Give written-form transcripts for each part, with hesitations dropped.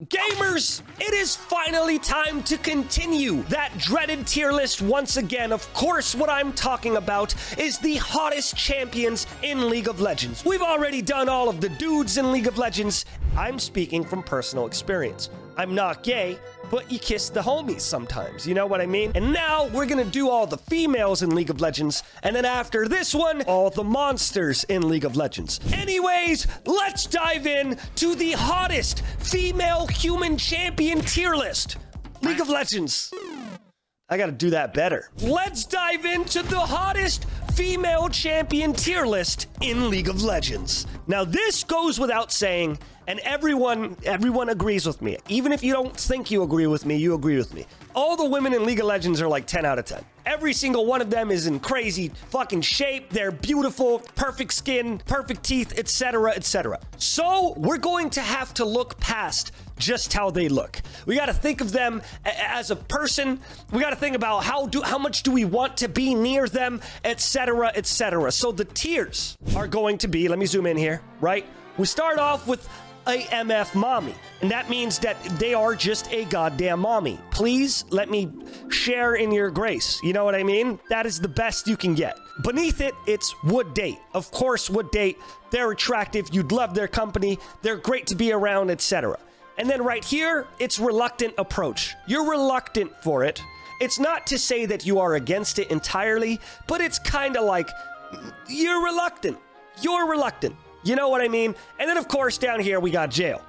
Gamers, it is finally time to continue that dreaded tier list once again. Of course, what I'm talking about is the hottest champions in League of Legends. We've already done all of the dudes in League of Legends. I'm speaking from personal experience. I'm not gay, but you kiss the homies sometimes, you know what I mean? And now we're gonna do all the females in League of Legends, and then after this one, all the monsters in League of Legends. Anyways, let's dive in to the hottest female human champion tier list. League of Legends. I gotta do that better. Let's dive into the hottest female champion tier list in League of Legends. Now this goes without saying, and everyone agrees with me. Even if you don't think you agree with me, you agree with me. All the women in League of Legends are like 10 out of 10. Every single one of them is in crazy fucking shape. They're beautiful, perfect skin, perfect teeth, etc., etc. So we're going to have to look past just how they look. We got to think of them as a person. We got to think about how much do we want to be near them, etc., etc. So the tiers are going to be, let me zoom in here, right? We start off with a MF mommy, and that means that they are just a goddamn mommy. Please let me share in your grace. You know what I mean? That is the best you can get. Beneath it, it's would date. Of course, would date. They're attractive. You'd love their company. They're great to be around, etc. And then right here, it's reluctant approach. You're reluctant for it. It's not to say that you are against it entirely, but it's kind of like you're reluctant. You're reluctant. You know what I mean? And then, of course, down here, we got jail.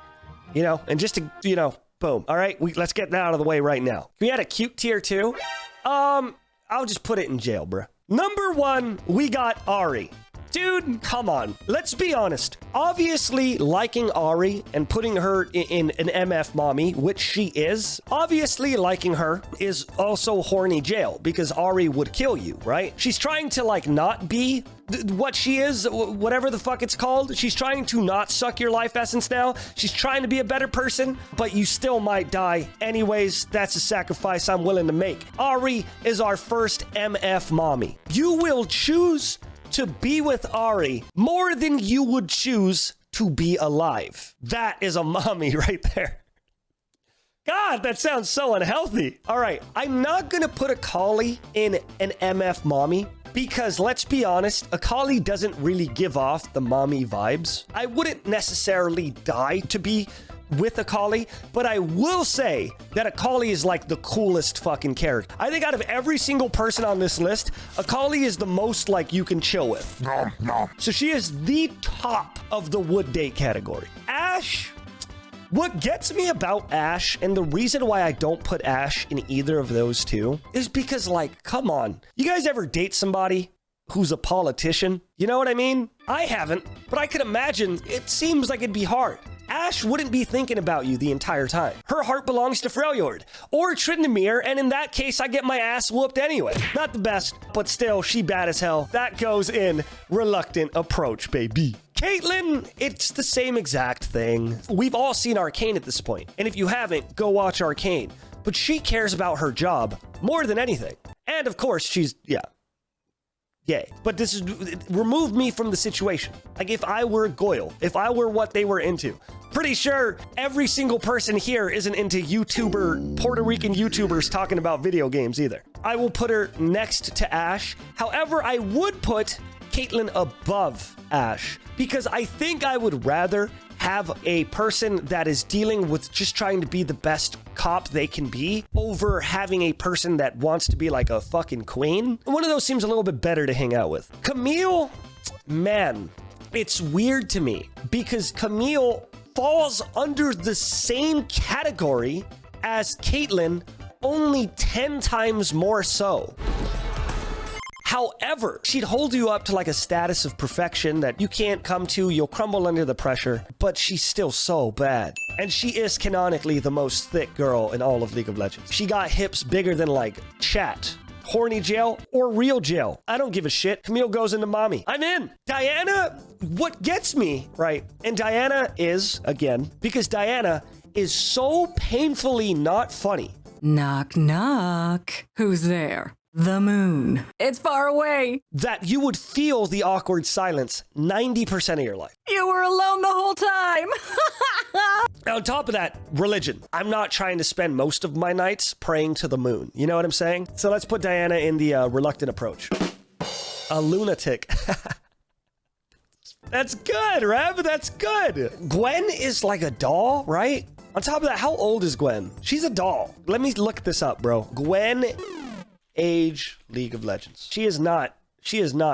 You know, and just to, you know, boom. All right, let's get that out of the way right now. Can we add a cute tier too? I'll just put it in jail, bruh. Number 1, we got Ari. Dude, come on. Let's be honest. Obviously, liking Ari and putting her in an MF mommy, which she is, obviously liking her is also horny jail because Ari would kill you, right? She's trying to, like, not be what she is, whatever the fuck it's called. She's trying to not suck your life essence now. She's trying to be a better person, but you still might die. Anyways, that's a sacrifice I'm willing to make. Ari is our first MF mommy. You will choose to be with Ari more than you would choose to be alive. That is a mommy right there. God, that sounds so unhealthy. All right, I'm not gonna put AKALI in an MF mommy because let's be honest, AKALI doesn't really give off the mommy vibes. I wouldn't necessarily die to be with AKALI, but I will say that AKALI is like the coolest fucking character. I think out of every single person on this list, AKALI is the most like you can chill with. No. So she is the top of the would date category. ASHE, what gets me about ASHE, and the reason why I don't put ASHE in either of those two, is because, like, come on. You guys ever date somebody who's a politician? You know what I mean? I haven't, but I could imagine it seems like it'd be hard. ASHE wouldn't be thinking about you the entire time. Her heart belongs to Freljord or Tryndamere, and in that case, I get my ass whooped anyway. Not the best, but still, she bad as hell. That goes in reluctant approach, baby. Caitlyn, it's the same exact thing. We've all seen Arcane at this point, and if you haven't, go watch Arcane. But she cares about her job more than anything. And of course, she's, yay. But this is, remove me from the situation. Like if I were Goyle, if I were what they were into, pretty sure every single person here isn't into Puerto Rican YouTubers talking about video games either. I will put her next to ASHE. However, I would put Caitlyn above ASHE because I think I would rather have a person that is dealing with just trying to be the best cop they can be over having a person that wants to be like a fucking queen. One of those seems a little bit better to hang out with. Camille, man, it's weird to me because Camille falls under the same category as Caitlyn, only 10 times more so. However, she'd hold you up to like a status of perfection that you can't come to, you'll crumble under the pressure, but she's still so bad. And she is canonically the most thick girl in all of League of Legends. She got hips bigger than like chat, horny jail, or real jail. I don't give a shit. Camille goes into mommy. I'm in. Diana, what gets me, right? And Diana is, again, because Diana is so painfully not funny. Knock, knock. Who's there? The moon. It's far away. That you would feel the awkward silence 90% of your life. You were alone the whole time. Now, on top of that, religion. I'm not trying to spend most of my nights praying to the moon. You know what I'm saying? So let's put Diana in the reluctant approach. A lunatic. That's good, Rev. That's good. Gwen is like a doll, right? On top of that, how old is Gwen? She's a doll. Let me look this up, bro. Gwen, age, League of Legends. She is not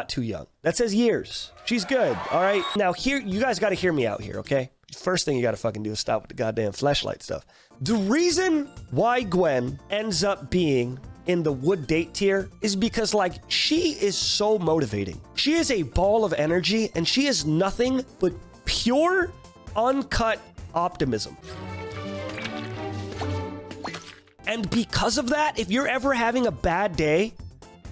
too young. That says years. She's good, all right? Now, here, you guys got to hear me out here, okay? First thing you got to fucking do is stop with the goddamn fleshlight stuff. The reason why Gwen ends up being in the would date tier is because, like, she is so motivating. She is a ball of energy, and she is nothing but pure, uncut optimism. And because of that, if you're ever having a bad day,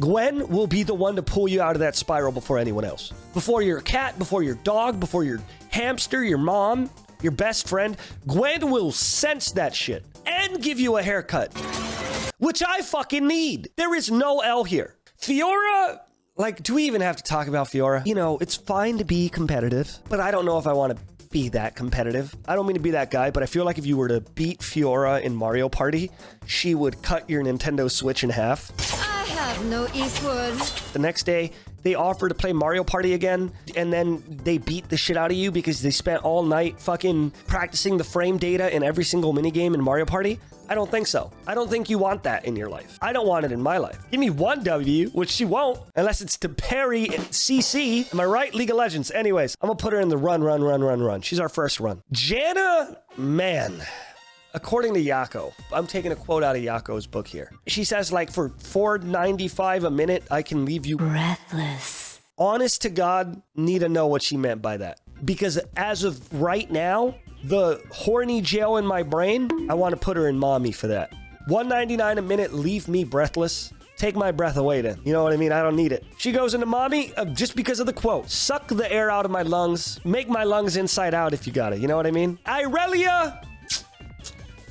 Gwen will be the one to pull you out of that spiral before anyone else. Before your cat, before your dog, before your hamster, your mom, your best friend. Gwen will sense that shit and give you a haircut, which I fucking need. There is no L here. FIORA, like, do we even have to talk about FIORA? You know, it's fine to be competitive, but I don't know if I want to be that competitive. I don't mean to be that guy, but I feel like if you were to beat FIORA in Mario Party, she would cut your Nintendo Switch in half. I have no equal. The next day, they offer to play Mario Party again, and then they beat the shit out of you because they spent all night fucking practicing the frame data in every single minigame in Mario Party. I don't think so. I don't think you want that in your life. I don't want it in my life. Give me one W, which she won't, unless it's to parry CC. Am I right? League of Legends. Anyways, I'm gonna put her in the run. She's our first run. Janna, man. According to Yako, I'm taking a quote out of Yako's book here. She says, like, for $4.95 a minute, I can leave you Breathless. Honest to God, need to know what she meant by that. Because as of right now, the horny gel in my brain, I want to put her in mommy for that. $1.99 a minute, leave me breathless. Take my breath away then. You know what I mean? I don't need it. She goes into mommy just because of the quote. Suck the air out of my lungs. Make my lungs inside out if you got it. You know what I mean? Irelia,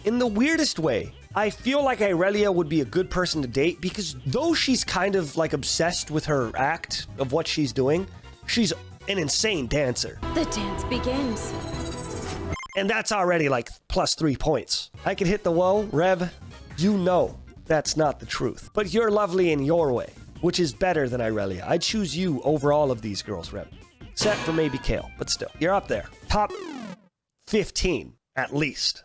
in the weirdest way, I feel like Irelia would be a good person to date because though she's kind of like obsessed with her act of what she's doing, she's an insane dancer. The dance begins. And that's already like plus 3 points. I can hit the whoa, Rev. You know that's not the truth. But you're lovely in your way, which is better than Irelia. I'd choose you over all of these girls, Rev. Except for maybe Kale, but still. You're up there. Top 15, at least.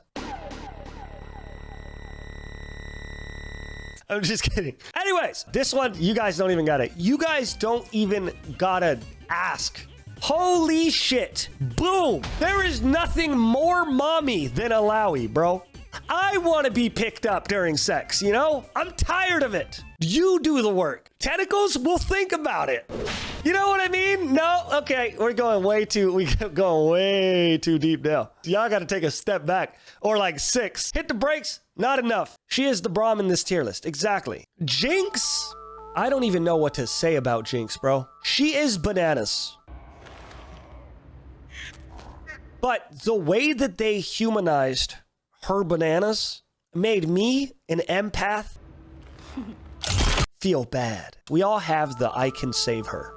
I'm just kidding. Anyways, this one, you guys don't even gotta. You guys don't even gotta ask. Holy shit. Boom. There is nothing more mommy than Alawi, bro. I want to be picked up during sex, you know? I'm tired of it. You do the work. Tentacles, we'll think about it. You know what I mean? No? Okay, we're going way too deep now. Y'all got to take a step back. Or like 6. Hit the brakes. Not enough. She is the Braum in this tier list. Exactly. JINX. I don't even know what to say about JINX, bro. She is bananas. But the way that they humanized her bananas made me, an empath, feel bad. We all have the I can save her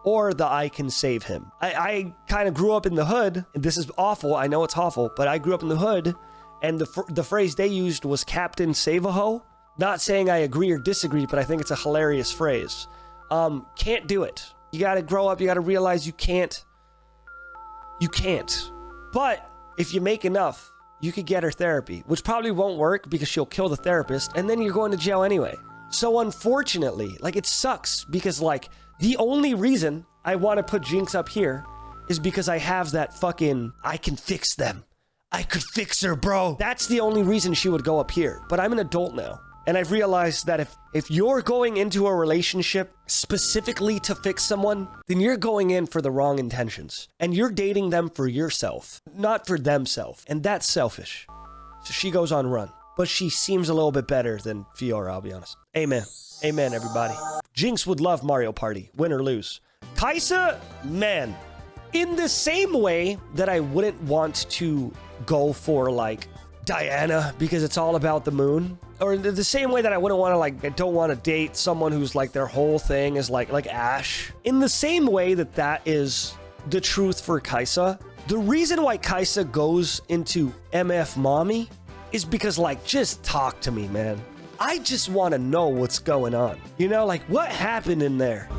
or the I can save him. I kind of grew up in the hood. And this is awful. I know it's awful, but I grew up in the hood. And the phrase they used was Captain Save-A-Ho. Not saying I agree or disagree, but I think it's a hilarious phrase. Can't do it. You got to grow up. You got to realize you can't. You can't. But if you make enough, you could get her therapy, which probably won't work because she'll kill the therapist, and then you're going to jail anyway. So unfortunately, like, it sucks because, like, the only reason I want to put JINX up here is because I have that fucking, I can fix them. I could fix her, bro. That's the only reason she would go up here. But I'm an adult now. And I've realized that if you're going into a relationship specifically to fix someone, then you're going in for the wrong intentions. And you're dating them for yourself, not for themselves. And that's selfish. So she goes on run. But she seems a little bit better than FIORA, I'll be honest. Amen. Amen, everybody. JINX would love Mario Party, win or lose. Kaisa, man. In the same way that I wouldn't want to go for, like, Diana because it's all about the moon, or the same way that I wouldn't want to, like, I don't want to date someone who's like their whole thing is like ASHE. In the same way that is the truth for Kaisa, The reason why Kaisa goes into MF mommy is because, like, just talk to me, man. I just want to know what's going on. You know, like, what happened in there?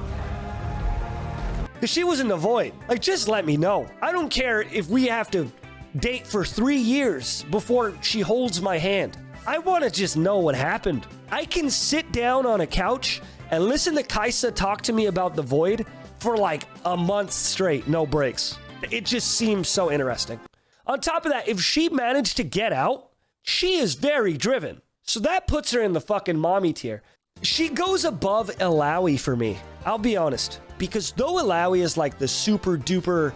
Because she was in the void. Like, just let me know. I don't care if we have to date for 3 years before she holds my hand. I want to just know what happened. I can sit down on a couch and listen to Kaisa talk to me about the void for like a month straight, no breaks. It just seems so interesting. On top of that, if she managed to get out, she is very driven. So that puts her in the fucking mommy tier. She goes above AKALI for me. I'll be honest. Because though AKALI is like the super duper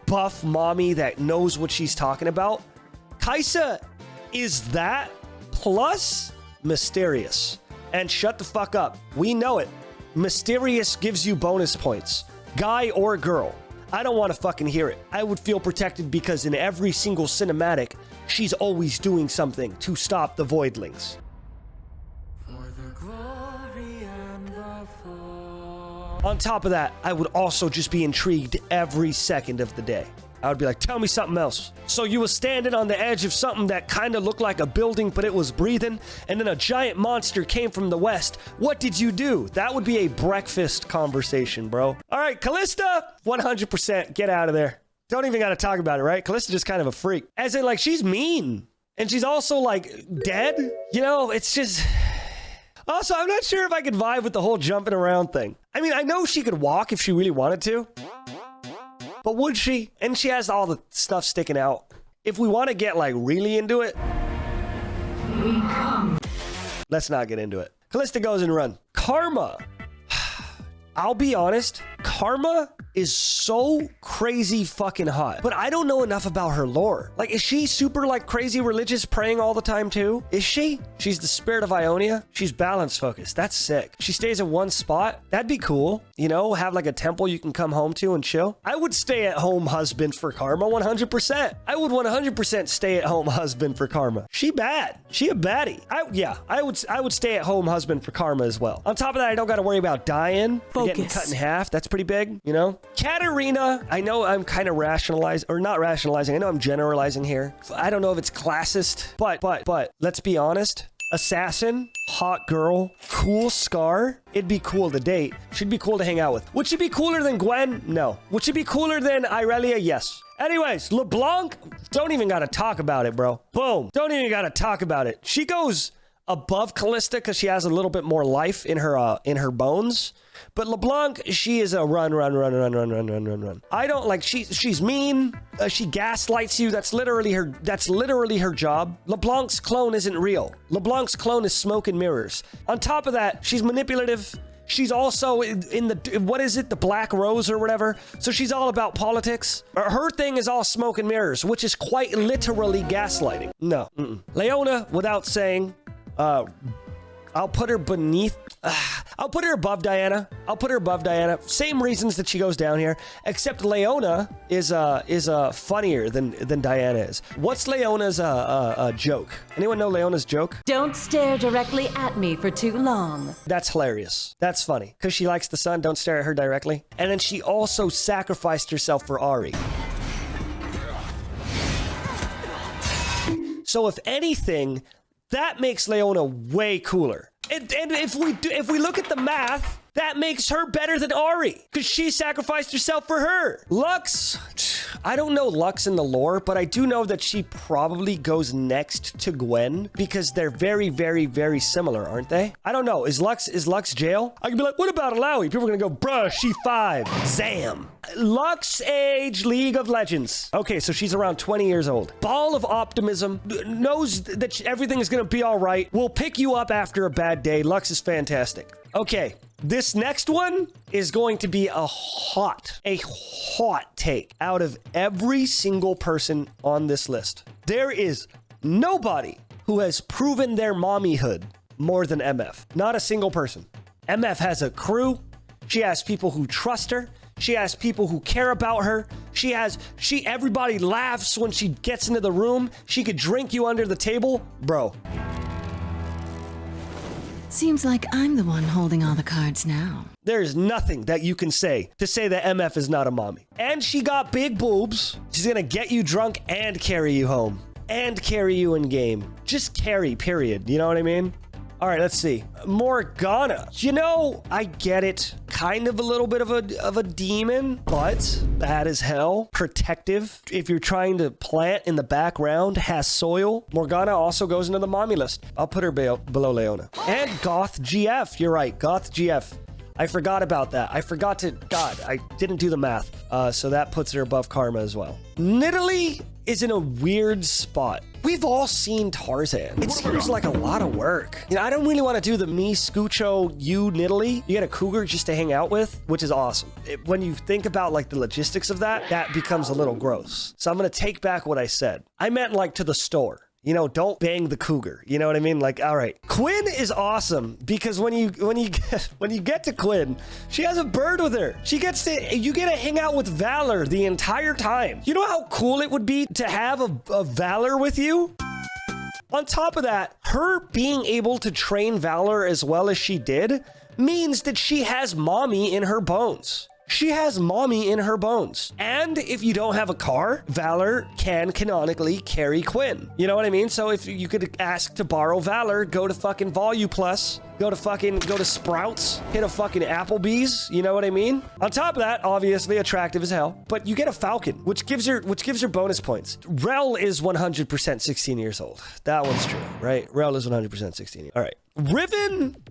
buff mommy that knows what she's talking about, Kaisa is that plus mysterious. And shut the fuck up. We know it. Mysterious gives you bonus points. Guy or girl. I don't want to fucking hear it. I would feel protected because in every single cinematic, she's always doing something to stop the voidlings. On top of that, I would also just be intrigued every second of the day. I would be like, tell me something else. So you were standing on the edge of something that kind of looked like a building, but it was breathing, and then a giant monster came from the west. What did you do? That would be a breakfast conversation, bro. All right, KALISTA, 100% get out of there. Don't even got to talk about it, right? KALISTA just kind of a freak. As in, like, she's mean. And she's also, like, dead. You know, it's just... Also, I'm not sure if I could vibe with the whole jumping around thing. I mean, I know she could walk if she really wanted to. But would she? And she has all the stuff sticking out. If we want to get, like, really into it... Let's not get into it. KALISTA goes and run. Karma. I'll be honest. Karma is so crazy fucking hot. But I don't know enough about her lore. Like, is she super, like, crazy religious praying all the time, too? Is she? She's the spirit of Ionia. She's balance focused. That's sick. She stays in one spot. That'd be cool. You know, have, like, a temple you can come home to and chill. I would stay at home husband for Karma 100%. I would 100% stay at home husband for Karma. She bad. She a baddie. I would stay at home husband for Karma as well. On top of that, I don't got to worry about dying. Getting cut in half. That's pretty big, you know? KATARINA, I know I'm kind of rationalizing, or not rationalizing. I know I'm generalizing here. I don't know if it's classist, but let's be honest. Assassin, hot girl, cool scar. It'd be cool to date. Should be cool to hang out with. Would she be cooler than Gwen? No. Would she be cooler than Irelia? Yes. Anyways, LeBlanc, don't even gotta talk about it, bro. Boom. Don't even gotta talk about it. She goes above KALISTA because she has a little bit more life in her bones. But LeBlanc, she is a run. I don't like, she's mean. She gaslights you. That's literally her job. LeBlanc's clone isn't real. LeBlanc's clone is smoke and mirrors. On top of that, she's manipulative. She's also in the, what is it? The Black Rose or whatever. So she's all about politics. Her thing is all smoke and mirrors, which is quite literally gaslighting. No. Leona, without saying, I'll put her beneath... I'll put her above Diana. Same reasons that she goes down here, except Leona is funnier than Diana is. What's Leona's joke? Anyone know Leona's joke? Don't stare directly at me for too long. That's hilarious. That's funny. Because she likes the sun, don't stare at her directly. And then she also sacrificed herself for Ari. So if anything, that makes Leona way cooler. And if we look at the math, that makes her better than Ari because she sacrificed herself for her. Lux, I don't know Lux in the lore, but I do know that she probably goes next to Gwen because they're very, very, very similar, aren't they? I don't know. Is Lux jail? I could be like, what about Alawi? People are gonna go, bruh, she 5. Zam. Lux age League of Legends. Okay, so she's around 20 years old. Ball of optimism, knows that everything is gonna be all right. Will pick you up after a bad day. Lux is fantastic. Okay, this next one is going to be a hot take out of every single person on this list. There is nobody who has proven their mommyhood more than MF. Not a single person. MF has a crew. She has people who trust her. She has people who care about her. Everybody laughs when she gets into the room. She could drink you under the table. Bro. Seems like I'm the one holding all the cards now. There's nothing that you can say to say that MF is not a mommy. And she got big boobs. She's gonna get you drunk and carry you home. And carry you in game. Just carry, period. You know what I mean? All right, let's see. Morgana. You know, I get it. Kind of a little bit of a demon, but bad as hell. Protective. If you're trying to plant in the background, has soil. Morgana also goes into the mommy list. I'll put her below Leona. And Goth GF. You're right, Goth GF. I forgot about that. I forgot to... God, I didn't do the math. So that puts her above Karma as well. Nidalee is in a weird spot. We've all seen Tarzan. It seems like a lot of work. You know, I don't really want to do the me, Scoocho, you, Nidalee. You get a cougar just to hang out with, which is awesome. When you think about like the logistics of that, that becomes a little gross. So I'm going to take back what I said. I meant like to the store. You know, don't bang the cougar. You know what I mean? Like, all right. Quinn is awesome because when you get to Quinn, she has a bird with her. You get to hang out with Valor the entire time. You know how cool it would be to have a Valor with you? On top of that, her being able to train Valor as well as she did means that she has mommy in her bones. She has mommy in her bones. And if you don't have a car, Valor can canonically carry Quinn. You know what I mean? So if you could ask to borrow Valor, go to fucking Volu Plus, go to Sprouts, hit a fucking Applebee's. You know what I mean? On top of that, obviously attractive as hell, but you get a Falcon, which gives her bonus points. Rel is 100% 16 years old. That one's true, right? Rel is 100% 16. All right. Riven,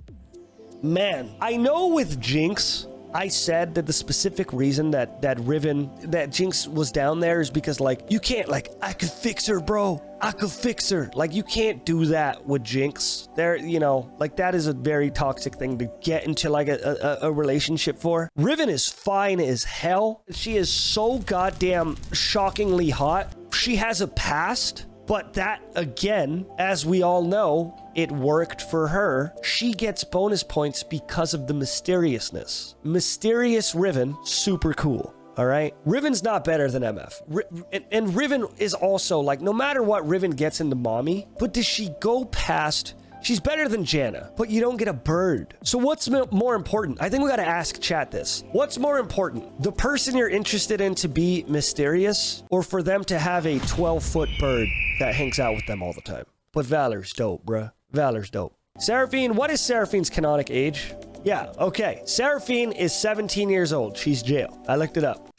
man, I know with JINX, I said that the specific reason that JINX was down there is because, like, you can't, like, I could fix her, bro. I could fix her. Like, you can't do that with JINX. There, you know, like, that is a very toxic thing to get into, like, a relationship for. Riven is fine as hell. She is so goddamn shockingly hot. She has a past, but that, again, as we all know, it worked for her. She gets bonus points because of the mysteriousness. Mysterious Riven, super cool. All right. Riven's not better than MF. And Riven is also like, no matter what Riven gets into mommy, but does she go past? She's better than Janna, but you don't get a bird. So what's more important? I think we got to ask chat this. What's more important? The person you're interested in to be mysterious, or for them to have a 12-foot bird that hangs out with them all the time? But Valor's dope, bruh. Valor's dope. Seraphine, what is Seraphine's canonic age? Yeah, okay. Seraphine is 17 years old. She's jail. I looked it up.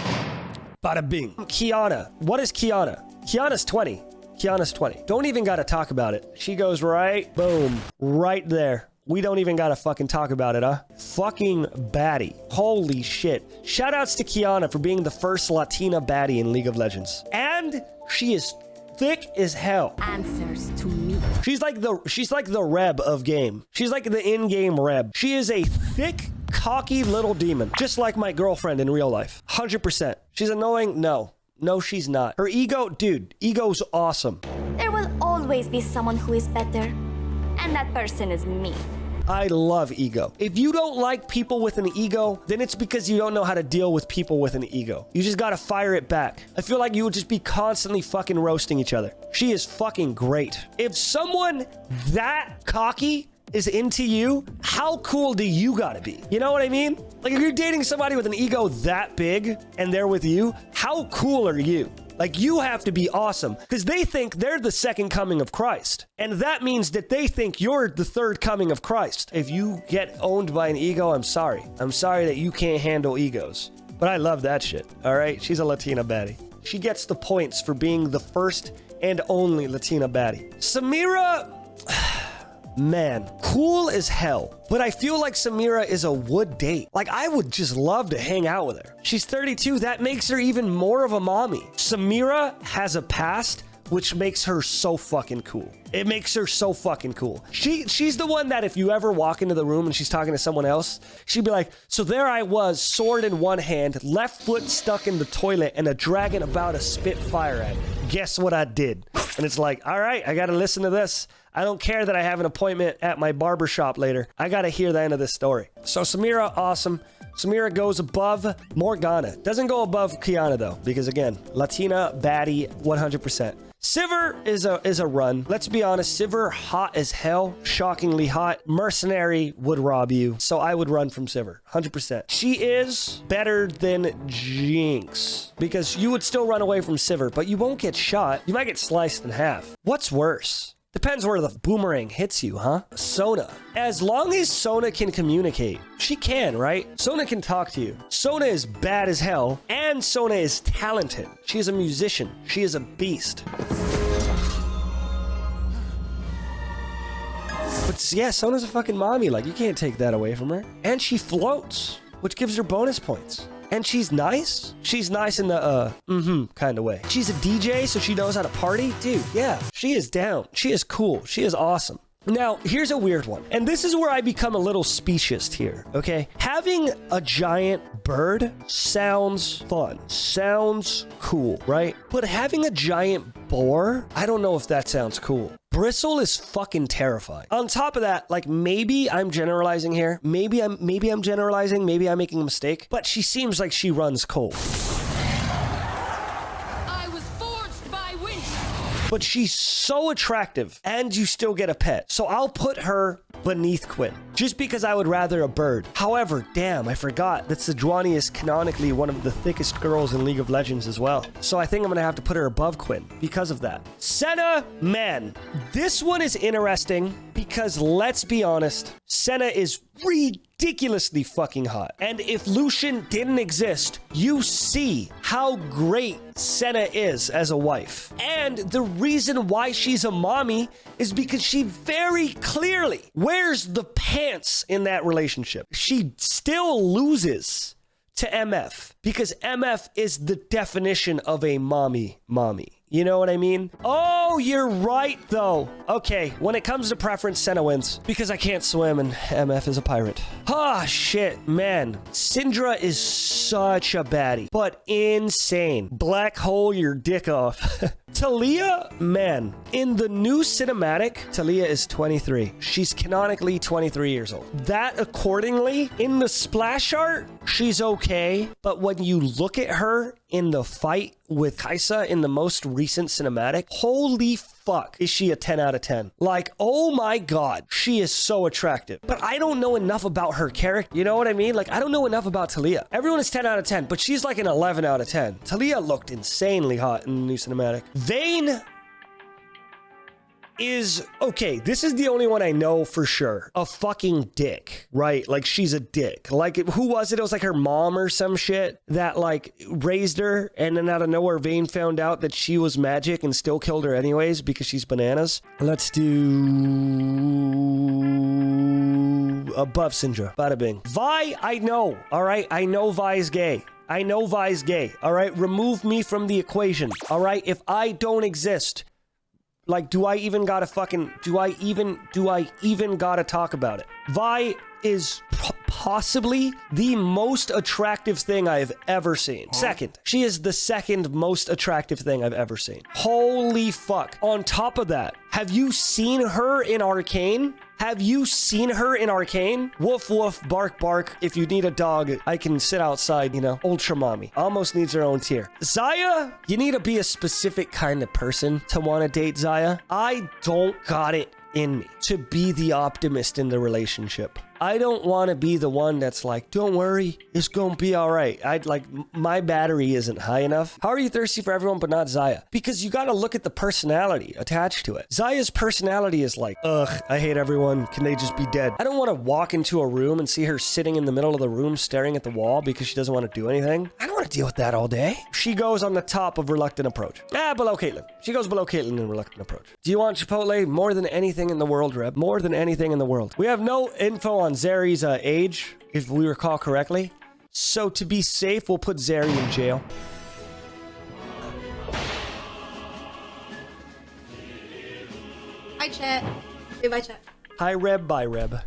Bada bing. Kiana. What is Kiana? Kiana's 20. Kiana's 20. Don't even gotta talk about it. She goes right, boom, right there. We don't even gotta fucking talk about it, huh? Fucking baddie. Holy shit. Shoutouts to Kiana for being the first Latina baddie in League of Legends. And she is thick as hell. Answers to me. She's like the Reb of game. She's like the in-game Reb. She is a thick, cocky little demon, just like my girlfriend in real life. 100%. She's annoying? No. No, she's not. Her ego, dude, ego's awesome. There will always be someone who is better, and that person is me. I love ego. If you don't like people with an ego, then it's because you don't know how to deal with people with an ego. You just gotta fire it back. I feel like you would just be constantly fucking roasting each other. She is fucking great. If someone that cocky is into you, how cool do you gotta be? You know what I mean? Like, if you're dating somebody with an ego that big and they're with you, how cool are you? Like, you have to be awesome because they think they're the second coming of Christ. And that means that they think you're the third coming of Christ. If you get owned by an ego, I'm sorry. I'm sorry that you can't handle egos. But I love that shit. All right? She's a Latina baddie. She gets the points for being the first and only Latina baddie. Samira... Man, cool as hell. But I feel like Samira is a would date. Like, I would just love to hang out with her. She's 32. That makes her even more of a mommy. Samira has a past, which makes her so fucking cool. It makes her so fucking cool. She's the one that if you ever walk into the room and she's talking to someone else, she'd be like, so there I was, sword in one hand, left foot stuck in the toilet, and a dragon about to spit fire at me. Guess what I did? And it's like, all right, I gotta listen to this. I don't care that I have an appointment at my barbershop later. I gotta hear the end of this story. So Samira, awesome. Samira goes above Morgana. Doesn't go above Kiana though, because again, Latina baddie 100%. Sivir is a run. Let's be honest, Sivir hot as hell, shockingly hot. Mercenary would rob you, so I would run from Sivir 100%. She is better than JINX because you would still run away from Sivir, but you won't get shot. You might get sliced in half. What's worse? Depends where the boomerang hits you, huh? Sona. As long as Sona can communicate, she can, right? Sona can talk to you. Sona is bad as hell, and Sona is talented. She is a musician. She is a beast. But yeah, Sona's a fucking mommy. Like, you can't take that away from her. And she floats, which gives her bonus points. And she's nice. She's nice in the, kind of way. She's a DJ, so she knows how to party. Dude, yeah, she is down. She is cool. She is awesome. Now, here's a weird one. And this is where I become a little specious here, okay? Having a giant bird sounds fun. Sounds cool, right? But having a giant boar, I don't know if that sounds cool. Bristle is fucking terrifying. On top of that, like, maybe I'm generalizing here. Maybe I'm generalizing. Maybe I'm making a mistake. But she seems like she runs cold. I was forged by winter. But she's so attractive, and you still get a pet. So I'll put her beneath Quinn, just because I would rather a bird. However, damn, I forgot that Sejuani is canonically one of the thickest girls in League of Legends as well. So I think I'm gonna have to put her above Quinn because of that. Senna, man, this one is interesting because let's be honest, Senna is ridiculously fucking hot. And if Lucian didn't exist, you see how great Senna is as a wife. And the reason why she's a mommy is because she very clearly wears the pants in that relationship. She still loses to MF because MF is the definition of a mommy. You know what I mean? Oh, you're right, though. Okay, when it comes to preference, Senna wins because I can't swim and MF is a pirate. Ah, shit, man. Syndra is such a baddie, but insane. Black hole your dick off. Talia, man, in the new cinematic, Talia is 23. She's canonically 23 years old. That accordingly, in the splash art, she's okay, but when you look at her in the fight with Kaisa in the most recent cinematic, holy fuck, is she a 10 out of 10. Like, oh my god, she is so attractive. But I don't know enough about her character, you know what I mean? Like, I don't know enough about Talia. Everyone is 10 out of 10, but she's like an 11 out of 10. Talia looked insanely hot in the new cinematic. Vayne is, okay, this is the only one I know for sure. A fucking dick, right? Like, she's a dick. Like, who was it? It was like her mom or some shit that, like, raised her, and then out of nowhere, Vayne found out that she was magic and still killed her anyways because she's bananas. Let's do above Syndra. Bada bing. Vi, I know, all right? I know Vi's gay. I know Vi's gay, all right? Remove me from the equation, all right? If I don't exist, like, do I even gotta talk about it? Vi is possibly the most attractive thing I've ever seen. Second, she is the second most attractive thing I've ever seen. Holy fuck. On top of that, have you seen her in Arcane? Have you seen her in Arcane? Woof, woof, bark, bark. If you need a dog, I can sit outside, you know. Ultra mommy. Almost needs her own tier. Xayah, you need to be a specific kind of person to want to date Xayah. I don't got it in me to be the optimist in the relationship. I don't want to be the one that's like, don't worry, it's gonna be all right. My battery isn't high enough. How are you thirsty for everyone but not Xayah? Because you gotta look at the personality attached to it. Xayah's personality is like, ugh, I hate everyone. Can they just be dead? I don't want to walk into a room and see her sitting in the middle of the room staring at the wall because she doesn't want to do anything. I don't want to deal with that all day. She goes on the top of Reluctant Approach. Below Caitlyn. She goes below Caitlyn in Reluctant Approach. Do you want Chipotle more than anything in the world, Reb? More than anything in the world. We have no info on Zeri's age, if we recall correctly. So to be safe, we'll put Zeri in jail. Hi, chat. Say bye, chat. Hi, Reb. Bye, Reb.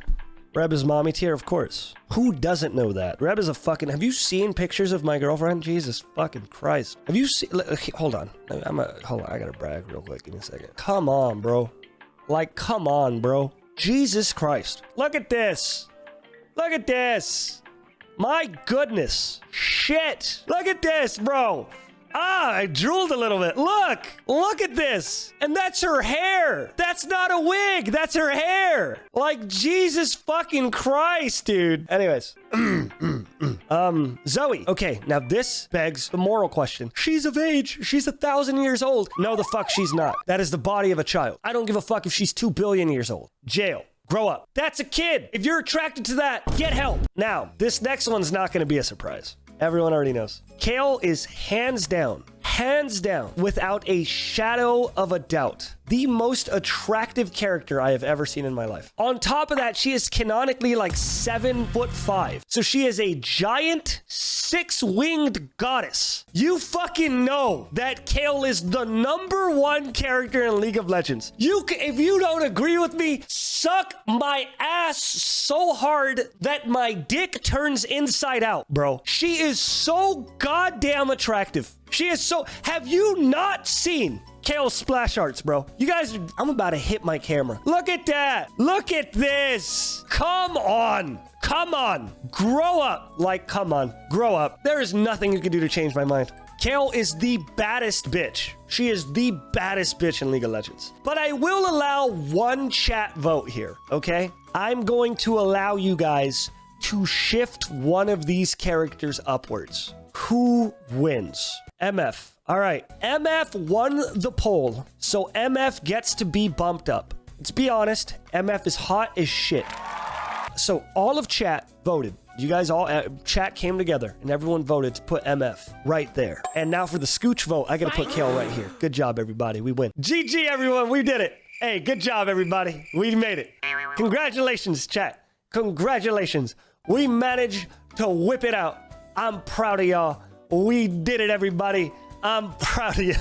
Reb is mommy tier, of course. Who doesn't know that? Reb is a fucking... Have you seen pictures of my girlfriend? Jesus fucking Christ. Have you seen... Hold on. Hold on. I gotta brag real quick. Give me a second. Come on, bro. Like, come on, bro. Jesus Christ. Look at this. Look at this. My goodness. Shit. Look at this, bro. Ah, I drooled a little bit. Look at this. And that's her hair. That's not a wig. That's her hair. Like, Jesus fucking Christ, dude. Anyways. Zoe. Okay, now this begs the moral question. She's of age. She's 1,000 years old. No, the fuck she's not. That is the body of a child. I don't give a fuck if she's 2 billion years old. Jail. Grow up. That's a kid. If you're attracted to that, get help. Now, this next one's not going to be a surprise. Everyone already knows. Kale is hands down, without a shadow of a doubt, the most attractive character I have ever seen in my life. On top of that, she is canonically like 7'5". So she is a giant 6-winged goddess. You fucking know that Kale is the #1 character in League of Legends. If you don't agree with me, suck my ass so hard that my dick turns inside out, bro. She is so goddamn attractive. She is so... Have you not seen Kale's splash arts, bro? You guys... I'm about to hit my camera. Look at that. Look at this. Come on. Come on. Grow up. Like, come on. Grow up. There is nothing you can do to change my mind. Kale is the baddest bitch. She is the baddest bitch in League of Legends. But I will allow one chat vote here, okay? I'm going to allow you guys to shift one of these characters upwards. Who wins? MF. All right. MF won the poll, so MF gets to be bumped up. Let's be honest. MF is hot as shit. So all of chat voted. You guys all, chat came together and everyone voted to put MF right there. And now for the scooch vote, I gotta put Kale right here. Good job, everybody. We win. GG, everyone. We did it. Hey, good job, everybody. We made it. Congratulations, chat. Congratulations. We managed to whip it out. I'm proud of y'all. We did it, everybody. I'm proud of you.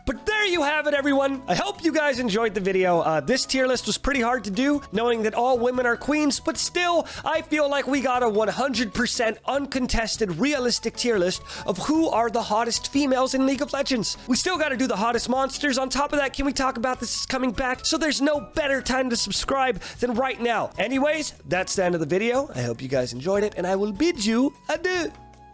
But there you have it, everyone. I hope you guys enjoyed the video. This tier list was pretty hard to do, knowing that all women are queens, but still, I feel like we got a 100% uncontested, realistic tier list of who are the hottest females in League of Legends. We still got to do the hottest monsters. On top of that, can we talk about this is coming back? So there's no better time to subscribe than right now. Anyways, that's the end of the video. I hope you guys enjoyed it, and I will bid you adieu.